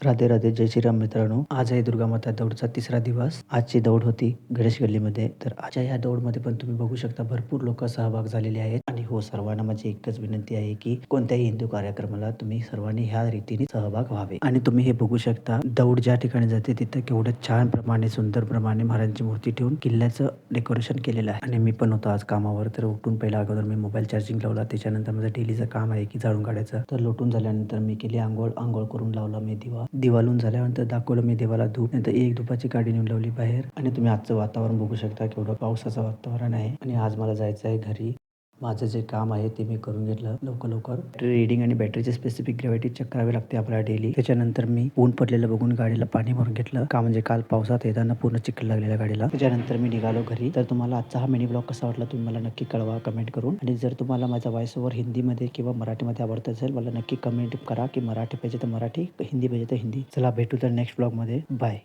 राधे राधे, जय श्रीराम मित्रांनो. आज आहे दुर्गा माता दौडचा तिसरा दिवस. आजची दौड होती गणेश गल्लीमध्ये. तर आजच्या या दौडमध्ये पण तुम्ही बघू शकता भरपूर लोक सहभाग झालेले आहेत. आणि हो, सर्वांना माझी एकच विनंती आहे की कोणत्याही हिंदू कार्यक्रमाला तुम्ही सर्वांनी ह्या रीतीने सहभाग व्हावे. आणि तुम्ही हे बघू शकता दौड ज्या ठिकाणी जाते तिथं केवढं छान प्रमाणे सुंदर प्रमाणे महाराजांची मूर्ती ठेवून किल्ल्याचं डेकोरेशन केलेलं आहे. आणि मी पण होतो आज कामावर, तर उठून पहिला अगोदर मी मोबाईल चार्जिंग लावला. त्याच्यानंतर माझं डेलीचं काम आहे की झाडून काढायचं. तर लोटून झाल्यानंतर मी केली आंघोळ. आंघोळ करून लावला मी दिवा. दिवाळून झाल्यानंतर दाखवलं मी देवाला धूप. नंतर एक धुपाची काडी नेऊन लावली बाहेर. आणि तुम्ही आजचं वातावरण बघू शकता केवढं पावसाचं वातावरण आहे. आणि आज मला जायचं आहे घरी. माझं जे काम आहे ते मी करून घेतलं लवकर. बॅटरी रीडिंग आणि बॅटरीचे स्पेसिफिक ग्रॅव्हिटी चेक करावी लागते आपल्याला डेली. त्याच्यानंतर मी ऊन पडलेलं बघून गाडीला पाणी भरून घेतलं. का म्हणजे काल पावसात येताना पूर्ण चिखल लागलेल्या गाडीला. त्याच्यानंतर मी निघालो घरी. तर तुम्हाला आजचा हा मिनी ब्लॉग कसा वाटला तुम्ही मला नक्की कळवा कमेंट करून. आणि जर तुम्हाला माझा व्हॉइस ओव्हर हिंदीमध्ये किंवा मराठीमध्ये आवडत असेल मला नक्की कमेंट करा की मराठी पाहिजे तर मराठी, हिंदी पाहिजे तर हिंदी. चला भेटू तर नेक्स्ट ब्लॉगमध्ये. बाय.